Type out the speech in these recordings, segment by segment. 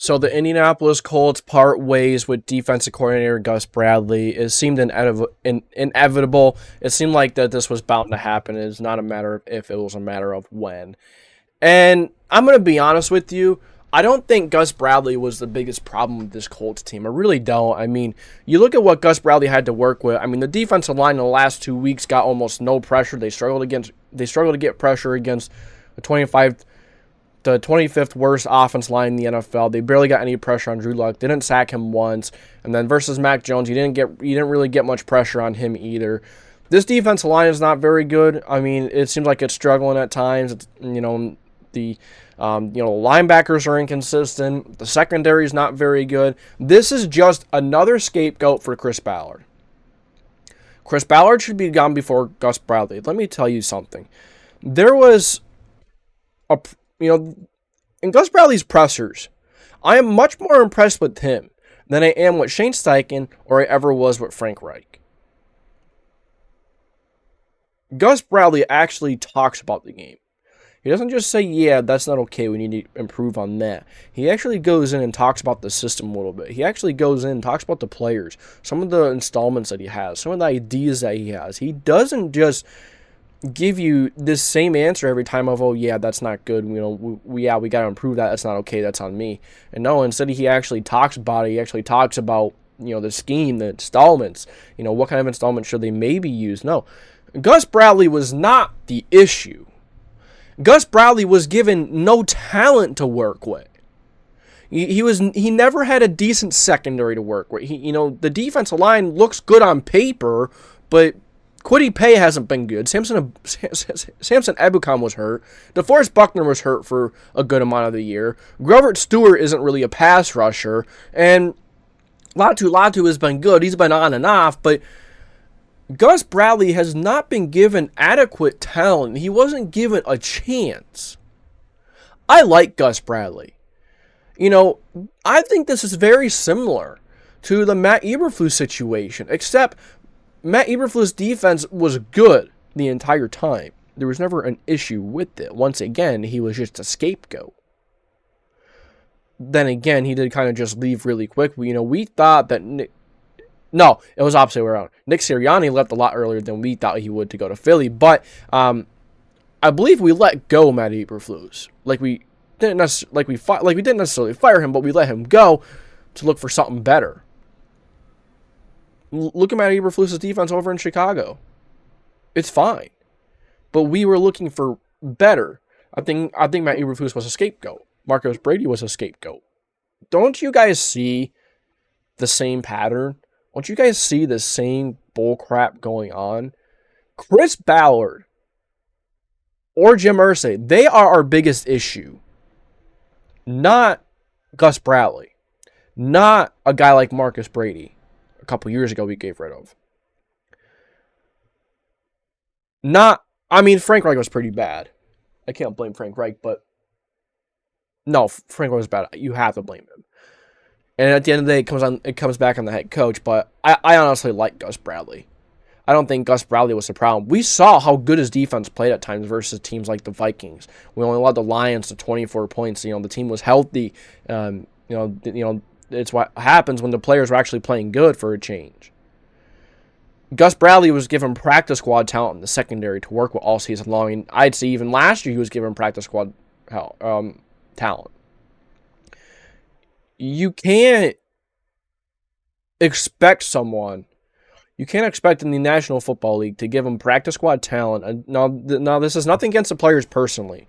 So the Indianapolis Colts part ways with defensive coordinator Gus Bradley. It seemed inevitable. It seemed like that this was bound to happen. It's not a matter of if, it was a matter of when. And I'm going to be honest with you. I don't think Gus Bradley was the biggest problem with this Colts team. I really don't. I mean, you look at what Gus Bradley had to work with. I mean, the defensive line in the last 2 weeks got almost no pressure. They struggled to get pressure against the 25th worst offense line in the NFL. They barely got any pressure on Drew Luck. They didn't sack him once. And then versus Mac Jones, you didn't really get much pressure on him either. This defensive line is not very good. I mean, it seems like it's struggling at times. It's, the linebackers are inconsistent. The secondary is not very good. This is just another scapegoat for Chris Ballard. Chris Ballard should be gone before Gus Bradley. Let me tell you something. There was in Gus Bradley's pressers, I am much more impressed with him than I am with Shane Steichen or I ever was with Frank Reich. Gus Bradley actually talks about the game. He doesn't just say, yeah, that's not okay, we need to improve on that. He actually goes in and talks about the system a little bit. He actually goes in and talks about the players, some of the installments that he has, some of the ideas that he has. He doesn't just give you this same answer every time of, oh, yeah, that's not good. We got to improve that. That's not okay. That's on me. And no, instead he actually talks about it. He actually talks about, the scheme, the installments, what kind of installment should they maybe use. No, Gus Bradley was not the issue. Gus Bradley was given no talent to work with. He never had a decent secondary to work with. The defensive line looks good on paper, but Kwity Paye hasn't been good. Samson Ebukam was hurt. DeForest Buckner was hurt for a good amount of the year. Grover Stewart isn't really a pass rusher, and Latu has been good. He's been on and off, but Gus Bradley has not been given adequate talent. He wasn't given a chance. I like Gus Bradley. I think this is very similar to the Matt Eberflus situation, except Matt Eberflus' defense was good the entire time. There was never an issue with it. Once again, he was just a scapegoat. Then again, he did kind of just leave really quick. We thought that No, it was opposite way around. Nick Sirianni left a lot earlier than we thought he would to go to Philly, but I believe we let go Matt Eberflus. We didn't necessarily fire him, but we let him go to look for something better. Look at Matt Eberflus' defense over in Chicago. It's fine, but we were looking for better. I think Matt Eberflus was a scapegoat. Marcus Brady was a scapegoat. Don't you guys see the same pattern? Don't you guys see the same bullcrap going on? Chris Ballard or Jim Irsay, they are our biggest issue. Not Gus Bradley. Not a guy like Marcus Brady. A couple years ago we gave rid of. Frank Reich was pretty bad. I can't blame Frank Reich, but no, Frank Reich was bad. You have to blame him. And at the end of the day, it comes back on the head coach. But I honestly like Gus Bradley. I don't think Gus Bradley was the problem. We saw how good his defense played at times versus teams like the Vikings. We only allowed the Lions to 24 points. The team was healthy. It's what happens when the players are actually playing good for a change. Gus Bradley was given practice squad talent in the secondary to work with all season long. And I'd say even last year he was given practice squad talent. You can't expect in the National Football League to give them practice squad talent. Now, this is nothing against the players personally.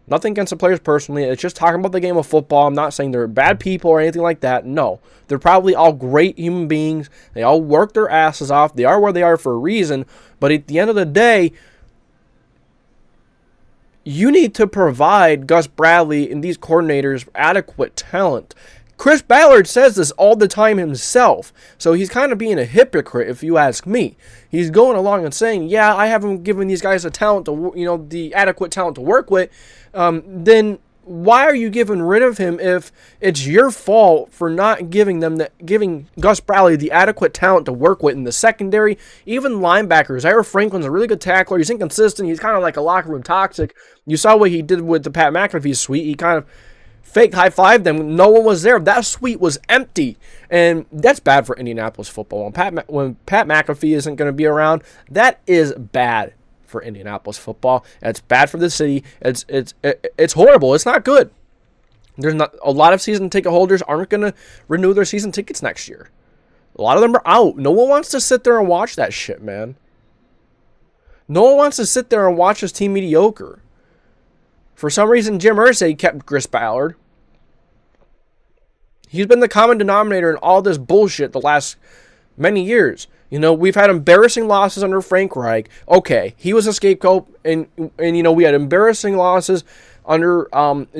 It's just talking about the game of football. I'm not saying they're bad people or anything like that. No, they're probably all great human beings. They all work their asses off. They are where they are for a reason. But at the end of the day, you need to provide Gus Bradley and these coordinators adequate talent. Chris Ballard says this all the time himself, so he's kind of being a hypocrite if you ask me. He's going along and saying, yeah, I haven't given these guys the talent to, the adequate talent to work with. Then why are you getting rid of him if it's your fault for not giving Gus Bradley the adequate talent to work with in the secondary? Even linebackers. Ira Franklin's a really good tackler. He's inconsistent. He's kind of like a locker room toxic. You saw what he did with the Pat McAfee suite. He kind of fake high-five them. No one was there. That suite was empty. And that's bad for Indianapolis football. When Pat McAfee isn't going to be around, that is bad for Indianapolis football. It's bad for the city. It's horrible. It's not good. There's not a lot of season ticket holders aren't going to renew their season tickets next year. A lot of them are out. No one wants to sit there and watch that shit, man. No one wants to sit there and watch this team mediocre. For some reason, Jim Irsay kept Gus Ballard. He's been the common denominator in all this bullshit the last many years. You know, we've had embarrassing losses under Frank Reich. Okay, he was a scapegoat, and you know, we had embarrassing losses under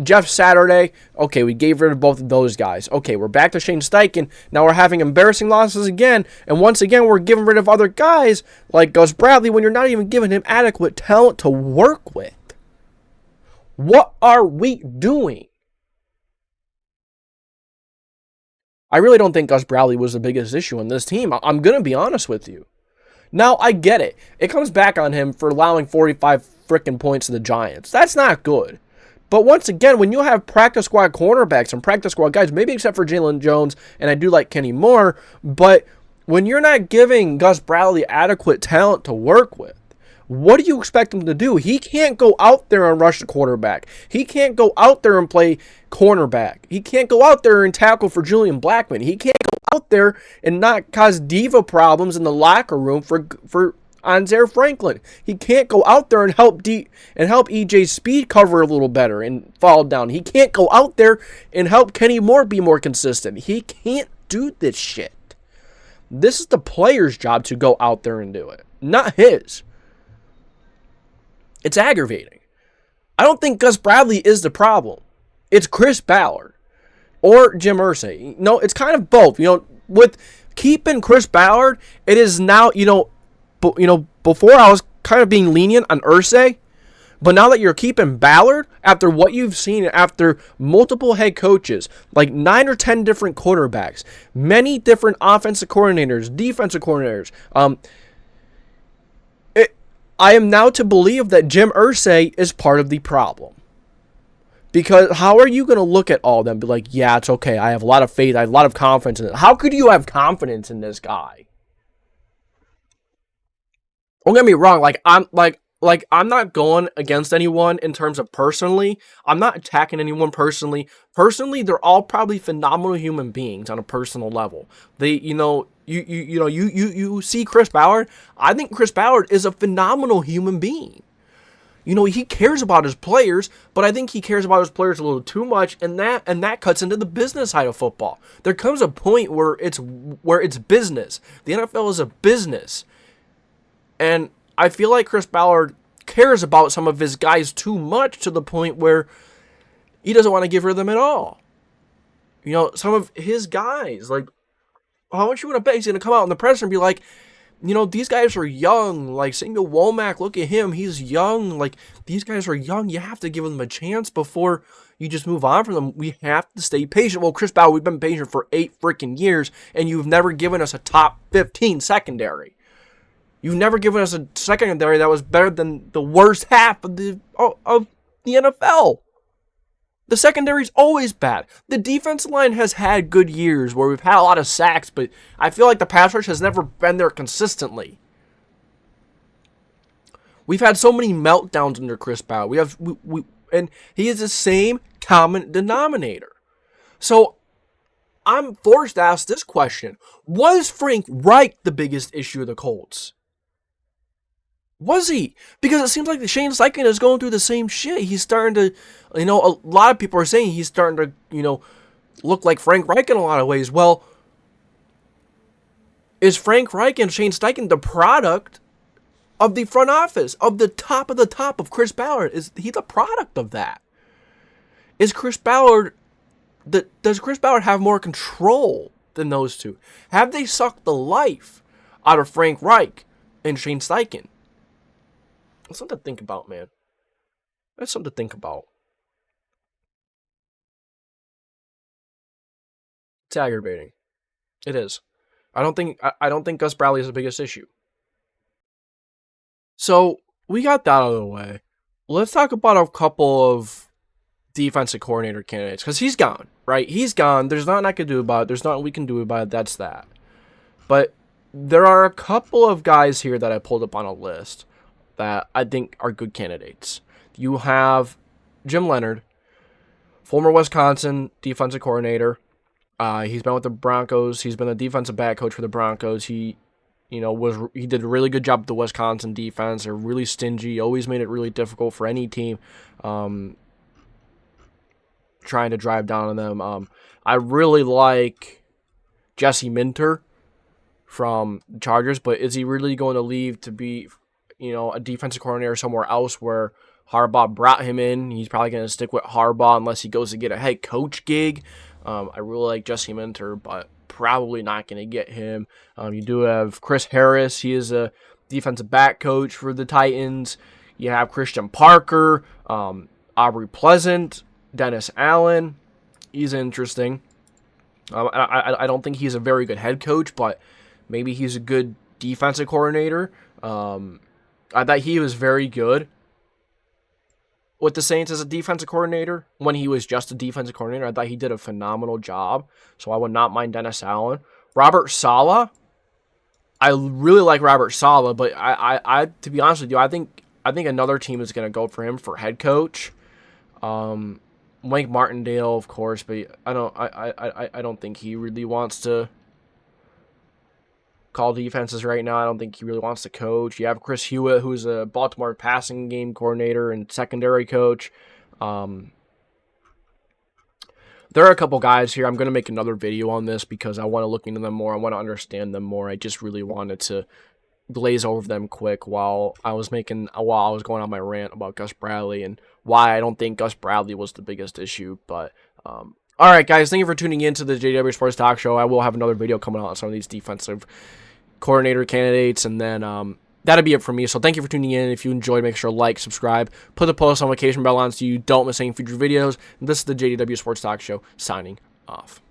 Jeff Saturday. Okay, we gave rid of both of those guys. Okay, we're back to Shane Steichen. Now we're having embarrassing losses again, and once again, we're getting rid of other guys like Gus Bradley when you're not even giving him adequate talent to work with. What are we doing? I really don't think Gus Bradley was the biggest issue in this team. I'm going to be honest with you. Now, I get it. It comes back on him for allowing 45 freaking points to the Giants. That's not good. But once again, when you have practice squad cornerbacks and practice squad guys, maybe except for Jalen Jones, and I do like Kenny Moore, but when you're not giving Gus Bradley adequate talent to work with, what do you expect him to do? He can't go out there and rush the quarterback. He can't go out there and play cornerback. He can't go out there and tackle for Julian Blackmon. He can't go out there and not cause diva problems in the locker room for Anzair Franklin. He can't go out there and help EJ Speed cover a little better and fall down. He can't go out there and help Kenny Moore be more consistent. He can't do this shit. This is the player's job to go out there and do it, not his. It's aggravating. I don't think Gus Bradley is the problem. It's Chris Ballard or Jim Irsay. No, it's kind of both. You know, with keeping Chris Ballard, it is now, before I was kind of being lenient on Irsay, but now that you're keeping Ballard, after what you've seen, after multiple head coaches, like 9 or 10 different quarterbacks, many different offensive coordinators, defensive coordinators, I am now to believe that Jim Irsay is part of the problem. Because how are you going to look at all of them and be like, yeah, it's okay. I have a lot of faith. I have a lot of confidence in it. How could you have confidence in this guy? Don't get me wrong. I'm not going against anyone in terms of personally. I'm not attacking anyone personally. Personally, they're all probably phenomenal human beings on a personal level. They, you see Chris Ballard. I think Chris Ballard is a phenomenal human being. You know, he cares about his players, but I think he cares about his players a little too much, and that cuts into the business side of football. There comes a point where it's business. The NFL is a business. And I feel like Chris Ballard cares about some of his guys too much to the point where he doesn't want to give rid of them at all. You know, some of his guys, like, how much you want to bet he's going to come out in the press and be like, you know, these guys are young. Like, Samuel Womack, look at him. He's young. Like, these guys are young. You have to give them a chance before you just move on from them. We have to stay patient. Well, Chris Ballard, we've been patient for 8 freaking years, and you've never given us a top 15 secondary. You've never given us a secondary that was better than the worst half of the NFL. The secondary's always bad. The defensive line has had good years where we've had a lot of sacks, but I feel like the pass rush has never been there consistently. We've had so many meltdowns under Chris Ballard. And he is the same common denominator. So I'm forced to ask this question. Was Frank Reich the biggest issue of the Colts? Was he? Because it seems like the Shane Steichen is going through the same shit. He's starting to, a lot of people are saying he's starting to, look like Frank Reich in a lot of ways. Well, is Frank Reich and Shane Steichen the product of the front office, of the top of Chris Ballard? Is he the product of that? Does Chris Ballard have more control than those two? Have they sucked the life out of Frank Reich and Shane Steichen? That's something to think about, man. That's something to think about. It's aggravating. It is. I don't think Gus Bradley is the biggest issue. So we got that out of the way. Let's talk about a couple of defensive coordinator candidates, because he's gone, right? He's gone. There's nothing I can do about it. There's nothing we can do about it. That's that. But there are a couple of guys here that I pulled up on a list that I think are good candidates. You have Jim Leonhard, former Wisconsin defensive coordinator. He's been with the Broncos. He's been a defensive back coach for the Broncos. He did a really good job with the Wisconsin defense. They're really stingy. Always made it really difficult for any team trying to drive down on them. I really like Jesse Minter from the Chargers, but is he really going to leave to be, a defensive coordinator somewhere else where Harbaugh brought him in? He's probably going to stick with Harbaugh unless he goes to get a head coach gig. I really like Jesse Minter, but probably not going to get him. You do have Chris Harris. He is a defensive back coach for the Titans. You have Christian Parker, Aubrey Pleasant, Dennis Allen. He's interesting. I don't think he's a very good head coach, but maybe he's a good defensive coordinator. I thought he was very good with the Saints as a defensive coordinator. When he was just a defensive coordinator, I thought he did a phenomenal job. So I would not mind Dennis Allen. Robert Saleh. I really like Robert Saleh, but I to be honest with you, I think another team is going to go for him for head coach. Mike Martindale, of course, but I don't think he really wants to call defenses right now. I don't think he really wants to coach. You have Chris Hewitt, who's a Baltimore passing game coordinator and secondary coach. There are a couple guys here. I'm going to make another video on this because I want to look into them more. I want to understand them more. I just really wanted to glaze over them quick while I was going on my rant about Gus Bradley and why I don't think Gus Bradley was the biggest issue. But all right, guys, thank you for tuning in to the JDW Sports Talk Show. I will have another video coming out on some of these defensive coordinator candidates, and then that'll be it for me. So thank you for tuning in. If you enjoyed, make sure to like, subscribe, put the post notification bell on so you don't miss any future videos. And this is the JDW Sports Talk Show signing off.